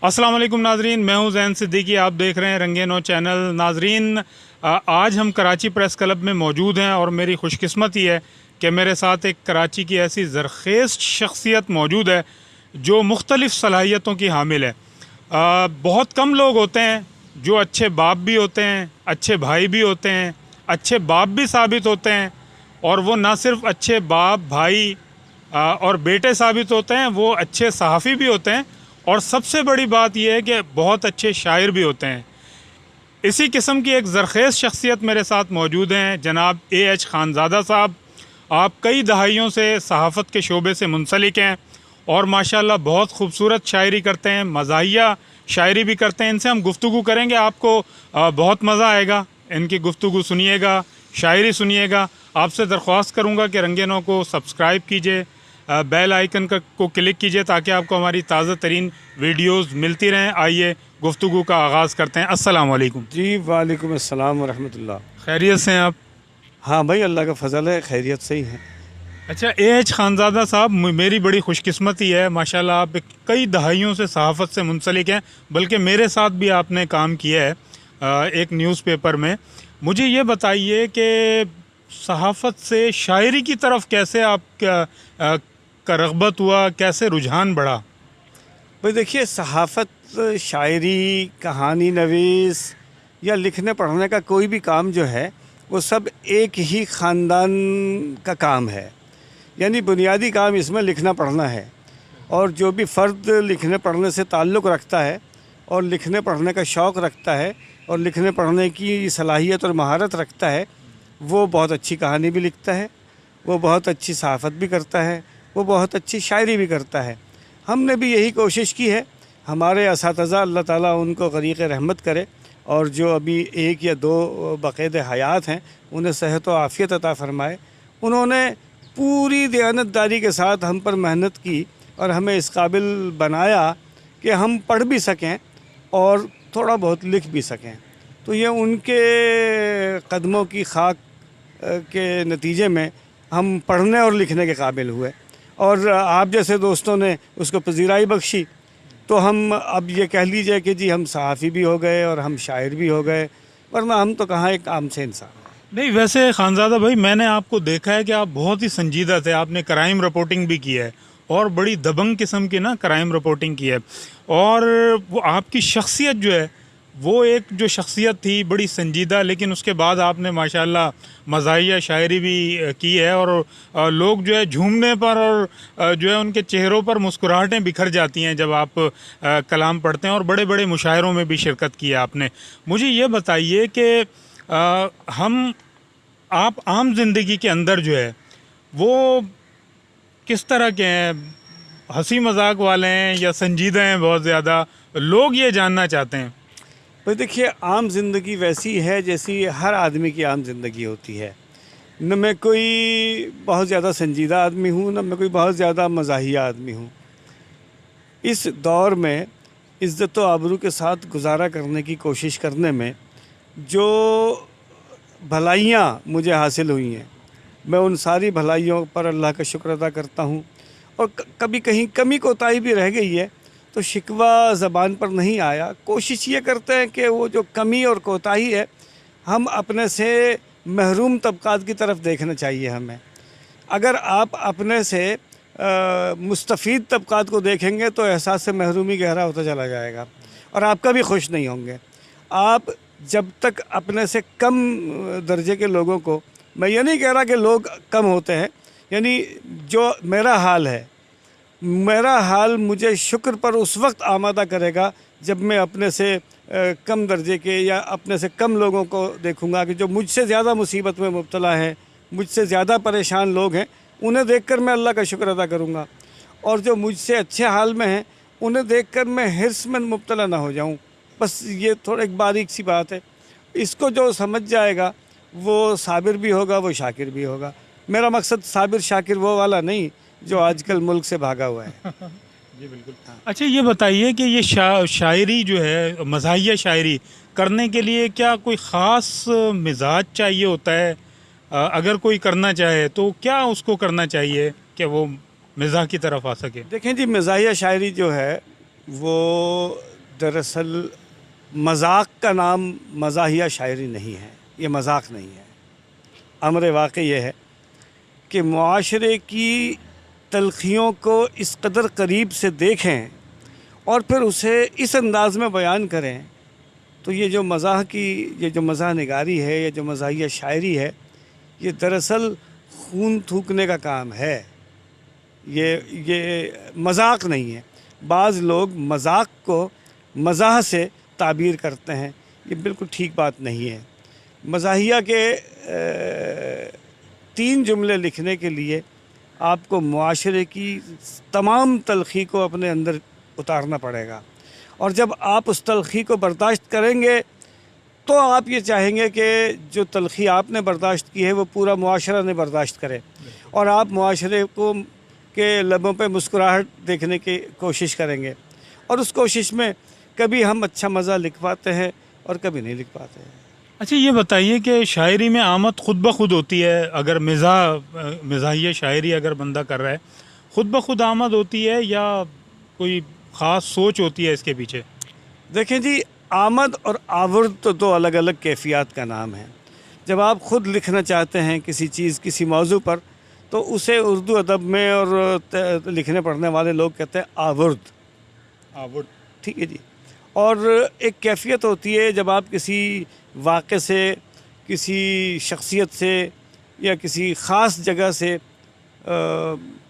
अस्सलाम वालेकुम नाजरीन, मैं हूं ज़ैन सिद्दीकी। आप देख रहे हैं रंगे नो चैनल। नाजरीन, आज हम कराची प्रेस क्लब में मौजूद हैं और मेरी खुशकिस्मती है कि मेरे साथ एक कराची की ऐसी ज़रख़ेज़ शख्सियत मौजूद है जो मुख्तलिफ़ सलाहियतों की हामिल है। बहुत कम लोग होते हैं जो अच्छे बाप भी होते हैं, अच्छे भाई भी होते हैं, अच्छे बाप भी साबित होते हैं, और वो ना सिर्फ अच्छे बाप, भाई और बेटे साबित होते हैं, वो अच्छे सहाफ़ी भी होते हैं, और सबसे बड़ी बात यह है कि बहुत अच्छे शायर भी होते हैं। इसी किस्म की एक ज़रख़ेज़ शख्सियत मेरे साथ मौजूद हैं, जनाब A.H. खानज़ादा साहब। आप कई दहाइयों से सहाफ़त के शोबे से मुंसलिक हैं और माशाल्लाह बहुत खूबसूरत शायरी करते हैं, मज़ाहिया शायरी भी करते हैं। इनसे हम गुफ्तगू करेंगे, आपको बहुत मज़ा आएगा। इनकी गुफ्तगू सुनिएगा, शायरी सुनिएगा। आपसे दरख्वास्त करूँगा कि रंगे नो को सब्सक्राइब कीजिए, बेल आइकन को क्लिक कीजिए ताकि आपको हमारी ताज़ा तरीन वीडियोज़ मिलती रहें। आइए गुफ्तगू का आगाज़ करते हैं। अस्सलाम वालेकुम। जी वालेकुम अस्सलाम वरहमतुल्लाह। खैरियत से हैं आप? हाँ भाई, अल्लाह का फ़ज़ल है, खैरियत से ही है। अच्छा, A.H. खानज़ादा साहब, मेरी बड़ी खुशकिस्मती है, माशाल्लाह आप कई दहाइयों से सहाफ़त से मुंसलिक हैं, बल्कि मेरे साथ भी आपने काम किया है एक न्यूज़पेपर में। मुझे ये बताइए कि सहाफ़त से शायरी की तरफ कैसे आप का रग़बत हुआ, कैसे रुझान बढ़ा? भाई देखिए, सहाफ़त, शायरी, कहानी नवीस या लिखने पढ़ने का कोई भी काम जो है वो सब एक ही ख़ानदान का काम है। यानी बुनियादी काम इसमें लिखना पढ़ना है, और जो भी फ़र्द लिखने पढ़ने से ताल्लुक़ रखता है और लिखने पढ़ने का शौक़ रखता है और लिखने पढ़ने की सलाहियत और महारत रखता है, वो बहुत अच्छी कहानी भी लिखता है, वो बहुत अच्छी सहाफ़त भी करता है, वो बहुत अच्छी शायरी भी करता है। हमने भी यही कोशिश की है। हमारे असातिज़ा, अल्लाह ताला उनको ग़रीक़ रहमत करे, और जो अभी 1 या 2 बाक़ायदे हयात हैं, उन्हें सेहत व आफ़ियत अता फ़रमाए। उन्होंने पूरी दयानतदारी के साथ हम पर मेहनत की और हमें इस काबिल बनाया कि हम पढ़ भी सकें और थोड़ा बहुत लिख भी सकें। तो ये उनके कदमों की खाक के नतीजे में हम पढ़ने और लिखने के काबिल हुए, और आप जैसे दोस्तों ने उसको पजीराई बख्शी, तो हम अब ये कह लीजिए कि जी हम सहाफ़ी भी हो गए और हम शायर भी हो गए, वरना हम तो कहाँ एक आम से इंसान। नहीं, वैसे खानज़ादा भाई, मैंने आपको देखा है कि आप बहुत ही संजीदा थे। आपने क्राइम रिपोर्टिंग भी की है और बड़ी दबंग किस्म की ना क्राइम रिपोर्टिंग की है, और वो आपकी शख्सियत जो है वो एक जो शख्सियत थी बड़ी संजीदा, लेकिन उसके बाद आपने माशाल्लाह मज़ाहिया शायरी भी की है, और लोग जो है झूमने पर और जो है उनके चेहरों पर मुस्कुराहटें बिखर जाती हैं जब आप कलाम पढ़ते हैं, और बड़े बड़े मुशायरों में भी शिरकत की है आपने। मुझे ये बताइए कि आप आम ज़िंदगी के अंदर जो है वो किस तरह के हैं? हंसी मजाक वाले हैं या संजीदा हैं बहुत ज़्यादा? लोग ये जानना चाहते हैं। भाई देखिए, आम ज़िंदगी वैसी है जैसी हर आदमी की आम ज़िंदगी होती है। न मैं कोई बहुत ज़्यादा संजीदा आदमी हूँ, न मैं कोई बहुत ज़्यादा मज़ाहिया आदमी हूँ। इस दौर में इज़्ज़त व आबरू के साथ गुजारा करने की कोशिश करने में जो भलाइयाँ मुझे हासिल हुई हैं, मैं उन सारी भलाइयों पर अल्लाह का शुक्र अदा करता हूँ। और कभी कहीं कमी कोताही भी रह गई है तो शिकवा ज़बान पर नहीं आया। कोशिश ये करते हैं कि वो जो कमी और कोताही है, हम अपने से महरूम तबक़ात की तरफ देखना चाहिए हमें। अगर आप अपने से मुस्तफ़ीद तबक़ात को देखेंगे तो एहसास से महरूमी गहरा होता चला जाएगा और आपका भी खुश नहीं होंगे। आप जब तक अपने से कम दर्जे के लोगों को, मैं ये नहीं कह रहा कि लोग कम होते हैं, यानी जो मेरा हाल मुझे शुक्र पर उस वक्त आमादा करेगा जब मैं अपने से कम दर्जे के या अपने से कम लोगों को देखूंगा कि जो मुझसे ज़्यादा मुसीबत में मुब्तला हैं, मुझसे ज़्यादा परेशान लोग हैं, उन्हें देखकर मैं अल्लाह का शुक्र अदा करूंगा। और जो मुझसे अच्छे हाल में हैं उन्हें देखकर मैं हिर्स में मुब्तला ना हो जाऊं। बस ये थोड़ा एक बारीक सी बात है। इसको जो समझ जाएगा वो साबिर भी होगा, वो शाकिर भी होगा। मेरा मकसद साबिर शाकिर वो वाला नहीं जो आजकल मुल्क से भागा हुआ है। जी बिल्कुल। अच्छा, ये बताइए कि ये शायरी जो है, मज़ाहिया शायरी करने के लिए क्या कोई ख़ास मिजाज चाहिए होता है? अगर कोई करना चाहे तो क्या उसको करना चाहिए कि वो मिज़ाह की तरफ आ सके? देखें जी, मज़ाहिया शायरी जो है वो دراصل مذاق کا نام مزاحیہ شاعری نہیں ہے، یہ مذاق نہیں ہے۔ امر واقع یہ ہے کہ معاشرے کی تلخیوں کو اس قدر قریب سے دیکھیں اور پھر اسے اس انداز میں بیان کریں، تو یہ جو مزاح نگاری ہے، یہ جو مزاحیہ شاعری ہے، یہ دراصل خون تھوکنے کا کام ہے، یہ مذاق نہیں ہے۔ بعض لوگ مذاق کو مزاح سے تعبیر کرتے ہیں، یہ بالکل ٹھیک بات نہیں ہے۔ مزاحیہ کے 3 جملے لکھنے کے لیے آپ کو معاشرے کی تمام تلخی کو اپنے اندر اتارنا پڑے گا، اور جب آپ اس تلخی کو برداشت کریں گے تو آپ یہ چاہیں گے کہ جو تلخی آپ نے برداشت کی ہے وہ پورا معاشرہ نے برداشت کرے، اور آپ معاشرے کے لبوں پہ مسکراہٹ دیکھنے کی کوشش کریں گے، اور اس کوشش میں کبھی ہم اچھا مزہ لکھ پاتے ہیں اور کبھی نہیں لکھ پاتے ہیں۔ اچھا یہ بتائیے کہ شاعری میں آمد خود بخود ہوتی ہے؟ اگر مزاحیہ شاعری اگر بندہ کر رہا ہے، خود بخود آمد ہوتی ہے یا کوئی خاص سوچ ہوتی ہے اس کے پیچھے؟ دیکھیں جی، آمد اور آورد تو 2 الگ الگ کیفیات کا نام ہے۔ جب آپ خود لکھنا چاہتے ہیں کسی موضوع پر، تو اسے اردو ادب میں اور لکھنے پڑھنے والے لوگ کہتے ہیں آورد، ٹھیک ہے جی۔ اور ایک کیفیت ہوتی ہے جب آپ کسی واقعے سے، کسی شخصیت سے یا کسی خاص جگہ سے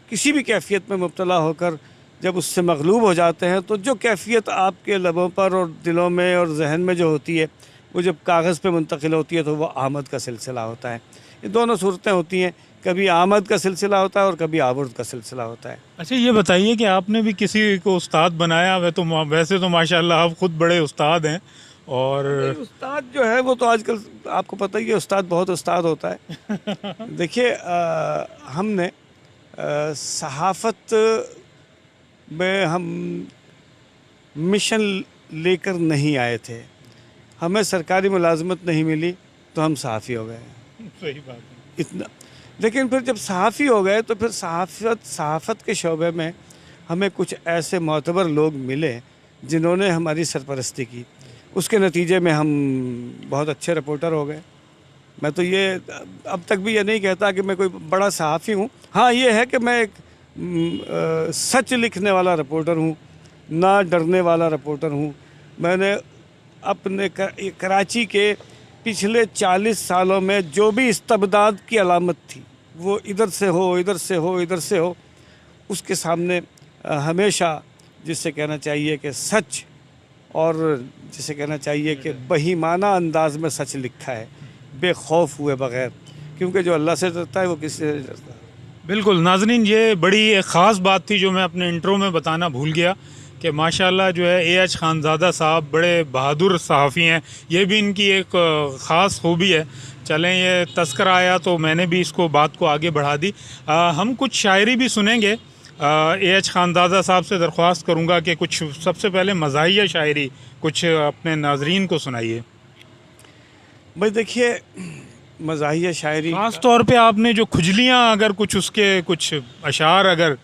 کسی بھی کیفیت میں مبتلا ہو کر جب اس سے مغلوب ہو جاتے ہیں، تو جو کیفیت آپ کے لبوں پر اور دلوں میں اور ذہن میں جو ہوتی ہے، وہ جب کاغذ پہ منتقل ہوتی ہے تو وہ آمد کا سلسلہ ہوتا ہے۔ یہ دونوں صورتیں ہوتی ہیں، کبھی آمد کا سلسلہ ہوتا ہے اور کبھی آورد کا سلسلہ ہوتا ہے۔ اچھا یہ بتائیے کہ آپ نے بھی کسی کو استاد بنایا؟ ویسے تو ماشاءاللہ آپ خود بڑے استاد ہیں، اور استاد جو ہے وہ تو آج کل آپ کو پتہ ہی ہے، استاد بہت استاد ہوتا ہے۔ دیکھیے، ہم نے صحافت میں ہم مشن لے کر نہیں آئے تھے، ہمیں سرکاری ملازمت نہیں ملی تو ہم صحافی ہو گئے۔ صحیح بات ہے۔ اتنا، لیکن پھر جب صحافی ہو گئے تو پھر صحافت کے شعبے میں ہمیں کچھ ایسے معتبر لوگ ملے جنہوں نے ہماری سرپرستی کی، اس کے نتیجے میں ہم بہت اچھے رپورٹر ہو گئے۔ میں تو یہ اب تک بھی یہ نہیں کہتا کہ میں کوئی بڑا صحافی ہوں، ہاں یہ ہے کہ میں ایک سچ لکھنے والا رپورٹر ہوں، نہ ڈرنے والا رپورٹر ہوں۔ میں نے اپنے کراچی کے پچھلے 40 سالوں میں جو بھی استبداد کی علامت تھی، وہ ادھر سے ہو، ادھر سے ہو، ادھر سے ہو، اس کے سامنے ہمیشہ جس سے کہنا چاہیے کہ سچ، اور جسے کہنا چاہیے کہ بہیمانہ انداز میں سچ لکھا ہے، بے خوف ہوئے بغیر، کیونکہ جو اللہ سے ڈرتا ہے وہ کسی سے نہیں ڈرتا۔ بالکل ناظرین، یہ بڑی ایک خاص بات تھی جو میں اپنے انٹرو میں بتانا بھول گیا کہ ماشاءاللہ جو ہے اے ایچ خانزادہ صاحب بڑے بہادر صحافی ہیں، یہ بھی ان کی ایک خاص خوبی ہے۔ چلیں، یہ تذکرہ آیا تو میں نے بھی اس کو بات کو آگے بڑھا دی۔ ہم کچھ شاعری بھی سنیں گے۔ اے ایچ خانزادہ صاحب سے درخواست کروں گا کہ کچھ سب سے پہلے مزاحیہ شاعری کچھ اپنے ناظرین کو سنائیے۔ بھائی دیکھیے، مزاحیہ شاعری خاص طور پہ آپ نے جو کھجلیاں، اگر کچھ اس کے کچھ اشعار اگر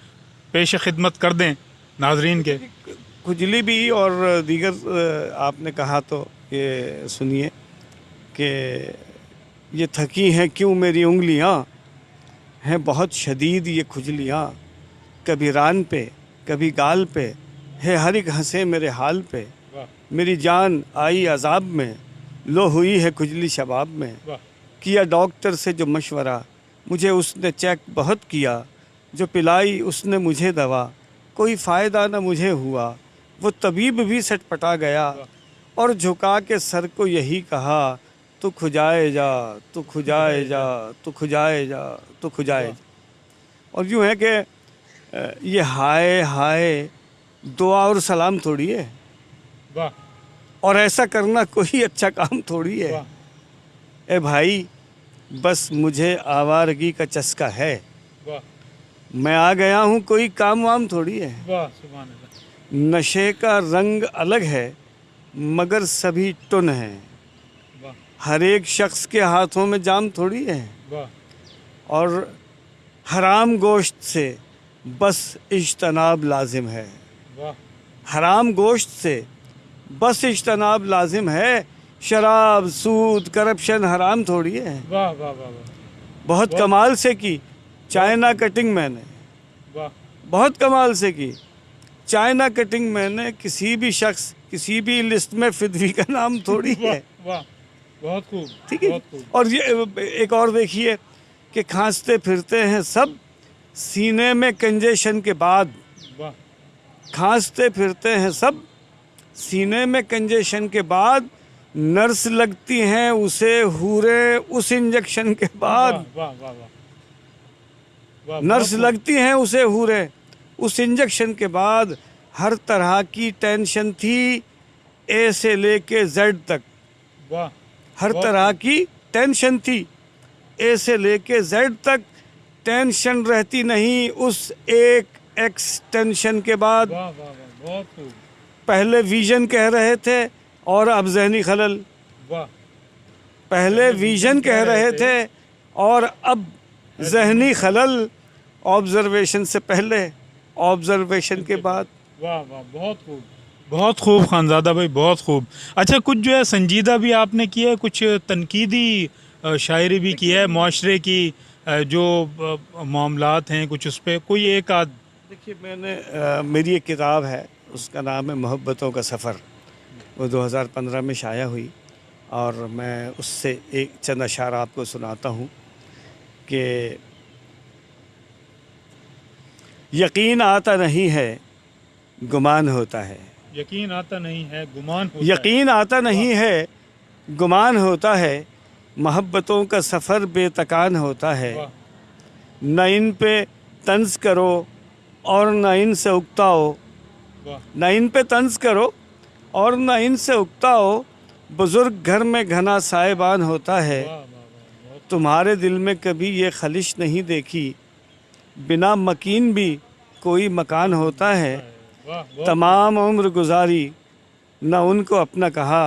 پیش خدمت کر دیں ناظرین کے۔ کھجلی بھی اور دیگر آپ نے کہا تو یہ سنیے کہ یہ تھکی ہیں کیوں میری انگلیاں، ہیں بہت شدید یہ کھجلیاں، کبھی ران پہ کبھی گال پہ ہے ہر ایک ہنسے میرے حال پہ، میری جان آئی عذاب میں لو ہوئی ہے کھجلی شباب میں، کیا ڈاکٹر سے جو مشورہ مجھے اس نے چیک بہت کیا، جو پلائی اس نے مجھے دوا کوئی فائدہ نہ مجھے ہوا، وہ طبیب بھی سٹ پٹا گیا اور جھکا کے سر کو یہی کہا، تو کھجائے جا تو کھجائے جا تو کھجائے جا تو کھجائے جا۔ اور یوں ہے کہ یہ ہائے ہائے دعا اور سلام تھوڑی ہے، اور ایسا کرنا کوئی اچھا کام تھوڑی ہے۔ اے بھائی بس مجھے آوارگی کا چسکا ہے، میں آ گیا ہوں کوئی کام وام تھوڑی ہے۔ نشے کا رنگ الگ ہے مگر سبھی ٹن ہیں، ہر ایک شخص کے ہاتھوں میں جام تھوڑی ہے، اور حرام گوشت سے بس اجتناب لازم ہے، حرام گوشت سے बस इज्तनाब लाजिम है, शराब सूद करप्शन हराम थोड़ी है। वाह वाह वाह वाह बहुत कमाल से की चाइना कटिंग मैंने, वाह बहुत कमाल से की चाइना कटिंग मैंने। किसी भी शख्स किसी भी लिस्ट में फिदवी का नाम थोड़ी है। वाह, बहुत खूब, ठीक है। बहुत खूब। और ये एक और देखिए कि खांसते फिरते हैं सब सीने में कंजेशन के बाद, वाह खांसते फिरते हैं सब सीने में कंजेशन के बाद, नर्स लगती हैं उसे हूरे उस इंजेक्शन के बाद। वाह वाह वाह वाह, नर्स लगती हैं उसे हूरे उस इंजेक्शन के बाद। हर तरह की टेंशन थी ए से लेके जेड तक, वाह, हर तरह की टेंशन थी ए से लेके जेड तक। टेंशन रहती नहीं उस एक एक्सटेंशन के बाद। वाह वाह वाह, बहुत खूब, पहले विजन कह रहे थे और अब जहनी खलल। वाह, पहले विजन कह रहे थे और अब जहनी खलल। ऑब्जर्वेशन से पहले, ऑब्जर्वेशन के बाद। वाह वाह, बहुत खूब, बहुत खूब खानज़ादा भाई, बहुत खूब। अच्छा, कुछ जो है संजीदा भी आपने किया है, कुछ तनकीदी शायरी भी की है, मुआशरे की जो मामलात हैं कुछ उस पर कोई एक आध। देखिए मैंने मेरी एक किताब है, उसका नाम है मोहब्बतों का सफ़र। वो 2015 में शाया हुई और मैं उससे एक चंद अशार आपको सुनाता हूँ कि यकीन आता नहीं है गुमान होता है। यकीन आता नहीं है गुमान होता यकीन आता नहीं है गुमान होता है। मोहब्बतों का सफ़र बेतकान होता है। वाह, न इन पे तंज करो और न इन से उकताओ। वाह, न इन पे तंज करो और न इन से उकताओ। बुज़ुर्ग घर में घना साहिबान होता है। वाह, वाह, वाह, बहुत तुम्हारे दिल में कभी ये खलिश नहीं देखी, बिना मकीन भी कोई मकान होता है। वाह, बहुत तमाम उम्र गुजारी न उनको अपना कहा,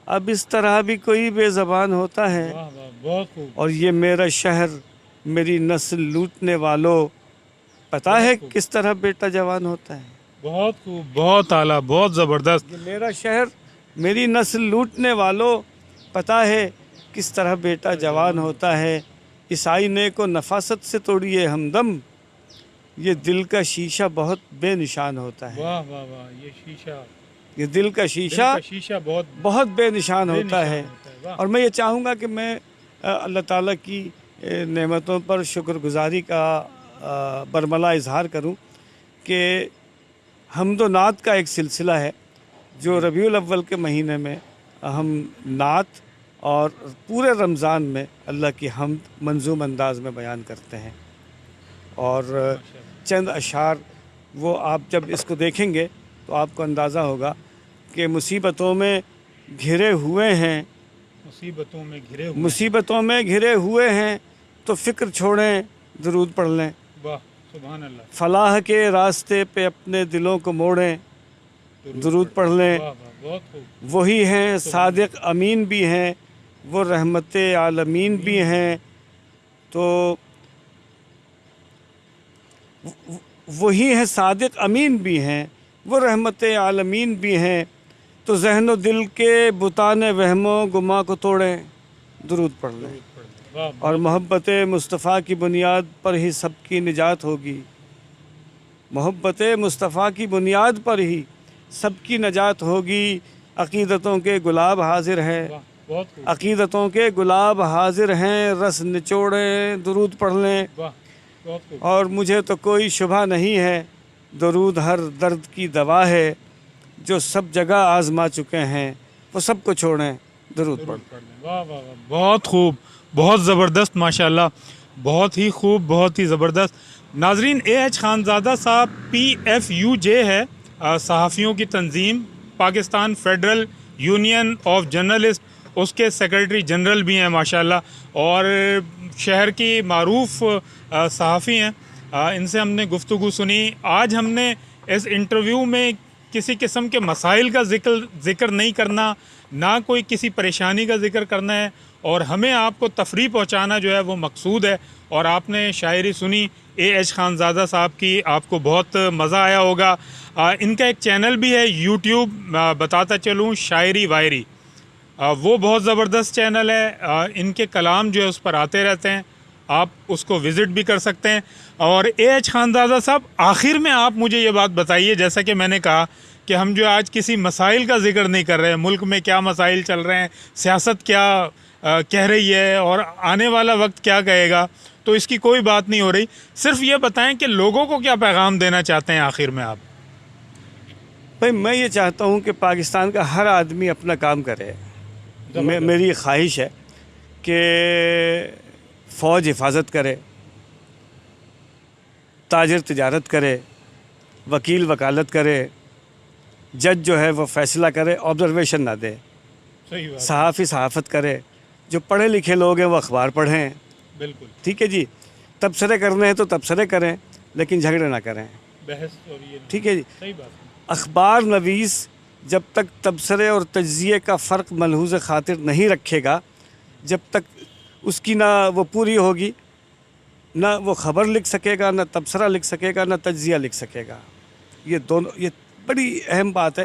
अब इस तरह भी कोई बेज़बान होता है। वाह वाह, बहुत खूब, और ये मेरा शहर मेरी नस्ल लूटने वालों, पता है किस तरह बेटा जवान होता है। बहुत खूब, बहुत आला, बहुत ज़बरदस्त। ये मेरा शहर मेरी नस्ल लूटने वालों, पता है किस तरह बेटा जवान होता है। इस आईने को नफासत से तोड़िए हमदम, ये दिल का शीशा बहुत बेनिशान होता है। वाह वाह वाह, ये शीशा, ये दिल का शीशा दिल का शीशा बहुत बहुत बेनिशान होता बेनिशान है। होता है। वाह, और मैं ये चाहूँगा कि मैं अल्लाह ताला की नेमतों पर शुक्रगुजारी का बरमला इजहार करूँ कि हम्दो नात का एक सिलसिला है जो रबीउल अव्वल के महीने में हम नात और पूरे रमज़ान में अल्लाह की हम्द मंजूम अंदाज में बयान करते हैं। और चंद अशार वो आप जब इसको देखेंगे तो आपको अंदाज़ा होगा कि मुसीबतों में घिरे हुए हैं, मुसीबतों में घिरे हुए। मुसीबतों में घिरे हुए हैं तो फ़िक्र छोड़ें दरूद पढ़ लें। वाह, सुभान अल्लाह, फलाह के रास्ते पे अपने दिलों को मोड़ें, दरूद पढ़ लें। वाह वाह, बहुत खूब, वही हैं सादिक अमीन भी हैं, वो रहमत आलमीन भी हैं। तो वही हैं सादिक अमीन भी हैं, वो रहमत आलमीन भी हैं। तो ज़हन व दिल के बुताने वहमो गुमा को तोड़ें, दरूद पढ़ लें। वाह, और मोहब्बत मुस्तफ़ा की बुनियाद पर ही सबकी निजात होगी। मोहब्बत मुस्तफ़ा की बुनियाद पर ही सबकी निजात होगी। अक़ीदतों के गुलाब हाजिर हैं, वाह, बहुत खूब, अक़ीदतों के गुलाब हाजिर हैं, रस निचोड़ें दरूद पढ़ लें। वाह, बहुत खूब, और मुझे तो कोई शुबा नहीं है, दरूद हर दर्द की दवा है। जो सब जगह आजमा चुके हैं वो सब को छोड़ें, दरूद पढ़। वाह वाह वाह, बहुत खूब, बहुत ज़बरदस्त, माशाल्लाह, बहुत ही खूब, बहुत ही ज़बरदस्त। नाजरीन, AH खानज़ादा साहब PFUJ है, सहाफ़ियों की तंजीम, Pakistan federal union of journalist, उसके सेक्रेटरी जनरल भी हैं माशाल्लाह, और शहर की मारूफ सहाफ़ी हैं। इनसे हमने गुफ्तगू सुनी। आज हमने इस इंटरव्यू में किसी किस्म के मसाइल का ज़िक्र नहीं करना, ना कोई किसी परेशानी का ज़िक्र करना है, और हमें आपको तफरीह पहुँचाना जो है वो मकसूद है। और आपने शायरी सुनी, اے ایچ خانزادہ صاحب کی آپ کو بہت مزہ آیا ہوگا. ان کا ایک چینل بھی ہے یوٹیوب، بتاتا چلوں، شاعری وائری، وہ بہت زبردست چینل ہے. ان کے کلام جو ہے اس پر آتے رہتے ہیں، آپ اس کو وزٹ بھی کر سکتے ہیں. اور اے ایچ خانزادہ صاحب، آخر میں آپ مجھے یہ بات بتائیے، جیسا کہ میں نے کہا کہ ہم جو آج کسی مسائل کا ذکر نہیں کر رہے ہیں، ملک میں کیا مسائل چل رہے ہیں، سیاست کیا کہہ رہی ہے اور آنے والا وقت کیا کہے گا، تو اس کی کوئی بات نہیں ہو رہی. صرف یہ بتائیں کہ لوگوں کو کیا پیغام دینا چاہتے ہیں آخر میں آپ؟ بھائی میں یہ چاہتا ہوں کہ پاکستان کا ہر آدمی اپنا کام کرے. میری خواہش ہے کہ فوج حفاظت کرے، تاجر تجارت کرے، وکیل وکالت کرے، جج جو ہے وہ فیصلہ کرے، آبزرویشن نہ دے، صحیح بات، صحافی صحافت کرے، جو پڑھے لکھے لوگ ہیں وہ اخبار پڑھیں. بالکل ٹھیک ہے جی، تبصرے کرنے ہیں تو تبصرے کریں لیکن جھگڑے نہ کریں. بحث اور یہ ٹھیک ہے جی. صحیح بات ہے. اخبار نویس جب تک تبصرے اور تجزیے کا فرق ملحوظ خاطر نہیں رکھے گا، جب تک اس کی نہ وہ پوری ہوگی، نہ وہ خبر لکھ سکے گا، نہ تبصرہ لکھ سکے گا، نہ تجزیہ لکھ سکے گا. یہ بڑی اہم بات ہے.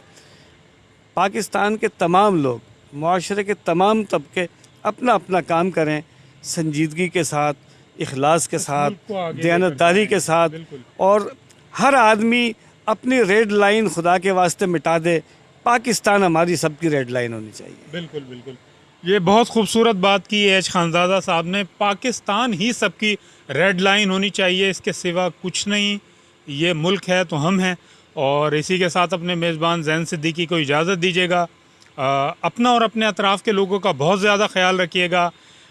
پاکستان کے تمام لوگ، معاشرے کے تمام طبقے اپنا اپنا کام کریں، سنجیدگی کے ساتھ، اخلاص کے ساتھ، ملک کو آگے لے کر دیانتداری کے ساتھ، بالکل. اور ہر آدمی اپنی ریڈ لائن خدا کے واسطے مٹا دے. پاکستان ہماری سب کی ریڈ لائن ہونی چاہیے. بالکل بالکل. یہ بہت خوبصورت بات کی ایچ خانزادہ صاحب نے. پاکستان ہی سب کی ریڈ لائن ہونی چاہیے، اس کے سوا کچھ نہیں. یہ ملک ہے تو ہم ہیں. اور اسی کے ساتھ اپنے میزبان زین صدیقی کو اجازت دیجیے گا. اپنا اور اپنے اطراف کے لوگوں کا بہت زیادہ خیال رکھیے گا.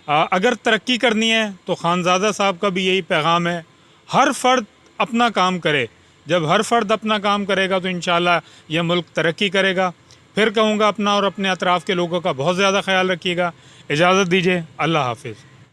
اگر ترقی کرنی ہے تو خانزادہ صاحب کا بھی یہی پیغام ہے، ہر فرد اپنا کام کرے. جب ہر فرد اپنا کام کرے گا تو انشاءاللہ یہ ملک ترقی کرے گا. پھر کہوں گا اپنا اور اپنے اطراف کے لوگوں کا بہت زیادہ خیال رکھیے گا. اجازت دیجیے. اللہ حافظ.